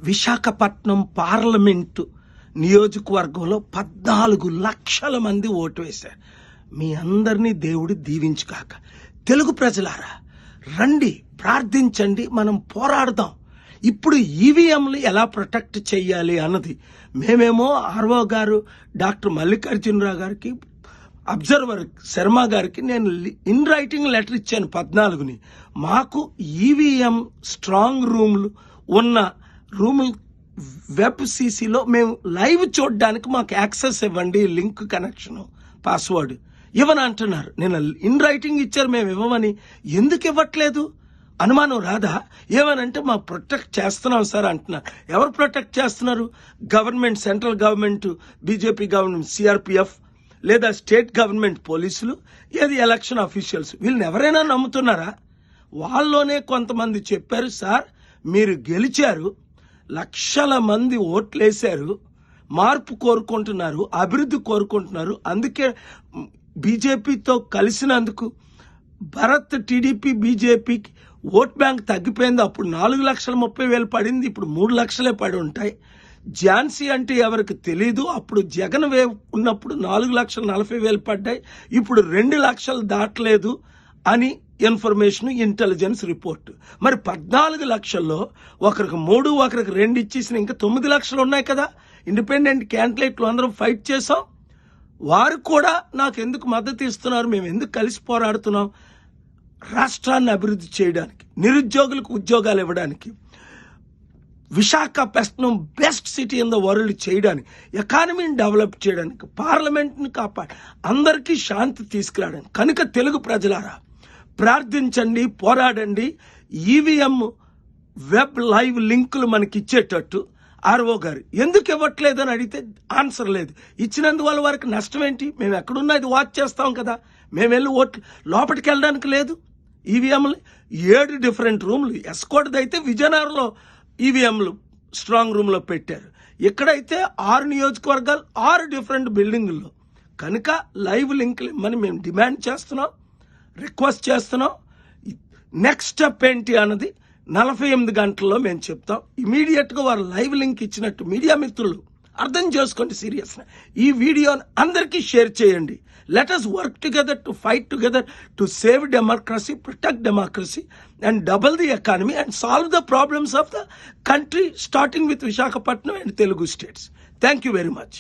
Visakhapatnam parliament నియోజకవర్గంలో 14 లక్షల మంది ఓటు వేశారు. మీ అందరినీ దేవుడు దీవించుగాక. తెలుగు ప్రజలారా, రండి, ప్రార్థించండి, మనం పోరాడదాం. ఇప్పుడు ఈవీఎంలు ఎలా ప్రొటెక్ట్ చేయాలి అన్నది మేమేమో ఆర్ఓ గారు, డాక్టర్ మల్లికార్జునరావు గారికి, అబ్జర్వర్ శర్మ గారికి నేను ఇన్ రైటింగ్ లెటర్ ఇచ్చాను 14ని. మాకు ఈవీఎం స్ట్రాంగ్ రూమ్లు ఉన్న రూములు వెబ్ సిసిలో మేము లైవ్ చూడడానికి మాకు యాక్సెస్ ఇవ్వండి, లింక్ కనెక్షన్ పాస్వర్డ్ ఇవ్వని అంటున్నారు. నేను ఇన్ రైటింగ్ ఇచ్చారు, మేము ఇవ్వమని. ఎందుకు ఇవ్వట్లేదు అనుమానం రాదా? ఏమనంటే మాకు ప్రొటెక్ట్ చేస్తున్నాం సార్ అంటున్నారు. ఎవరు ప్రొటెక్ట్ చేస్తున్నారు? Government, central government, BJP government, CRPF, లేదా స్టేట్ గవర్నమెంట్ పోలీసులు, ఏది ఎలక్షన్ అఫీషియల్స్. వీళ్ళని ఎవరైనా నమ్ముతున్నారా? వాళ్ళలోనే కొంతమంది చెప్పారు, సార్ మీరు గెలిచారు, లక్షల మంది ఓట్లేశారు, మార్పు కోరుకుంటున్నారు, అభివృద్ధి కోరుకుంటున్నారు, అందుకే బీజేపీతో కలిసినందుకు భరత్ టీడీపీ బీజేపీకి ఓట్ బ్యాంక్ తగ్గిపోయింది. అప్పుడు 4,30,000 పడింది, ఇప్పుడు 3 లక్షలే పడి ఉంటాయి. ఝాన్సీ అంటే ఎవరికి తెలీదు. అప్పుడు జగన్ వేవ్ ఉన్నప్పుడు 4,40,000 పడ్డాయి, ఇప్పుడు 2 లక్షలు దాటలేదు అని ఇన్ఫర్మేషన్, ఇంటెలిజెన్స్ రిపోర్ట్. మరి 14 లక్షల్లో ఒకరికి 3, ఒకరికి 2 ఇచ్చేసిన ఇంకా 9 లక్షలు ఉన్నాయి కదా. ఇండిపెండెంట్ క్యాండిడేట్లు అందరం ఫైట్ చేసాం. వారు కూడా నాకు ఎందుకు మద్దతు ఇస్తున్నారు, మేము ఎందుకు కలిసి పోరాడుతున్నాం? రాష్ట్రాన్ని అభివృద్ధి చేయడానికి, నిరుద్యోగులకు ఉద్యోగాలు ఇవ్వడానికి, Visakhapatnam best city in the world చేయడానికి, ఎకానమీని డెవలప్ చేయడానికి, పార్లమెంట్ని కాపాడి అందరికీ శాంతి తీసుకురావడానికి. కనుక తెలుగు ప్రజలారా, ప్రార్థించండి, పోరాడండి. ఈవీఎం వెబ్ లైవ్ లింకులు మనకి ఇచ్చేటట్టు ఆర్ఓ గారు ఎందుకు ఇవ్వట్లేదని అడిగితే ఆన్సర్ లేదు. ఇచ్చినందువల్ల వారికి నష్టం ఏంటి? మేము ఎక్కడున్నా ఇది వాచ్ చేస్తాం కదా. మేము వెళ్ళి ఓట్లు లోపలికి వెళ్ళడానికి లేదు. ఈవీఎంలు 7 డిఫరెంట్ రూమ్లు, ఎస్కోట్ది అయితే విజయనగరంలో ఈవీఎంలు స్ట్రాంగ్ రూమ్లో పెట్టారు. ఇక్కడైతే 6 నియోజకవర్గాలు 6 డిఫరెంట్ బిల్డింగుల్లో. కనుక లైవ్ లింకులు ఇమ్మని మేము డిమాండ్ చేస్తున్నాం, రిక్వెస్ట్ చేస్తున్నాం. నెక్స్ట్ స్టెప్ ఏంటి అన్నది 48 గంటల్లో మేము చెప్తాం. ఇమీడియట్గా వారు లైవ్ లింక్ ఇచ్చినట్టు మీడియా మిత్రులు అర్థం చేసుకోండి సీరియస్గా. ఈ వీడియోని అందరికీ షేర్ చేయండి. Let us work together to fight together to save democracy, protect democracy and double the economy and solve the problems of the country, starting with Visakhapatnam and Telugu states. Thank you very much.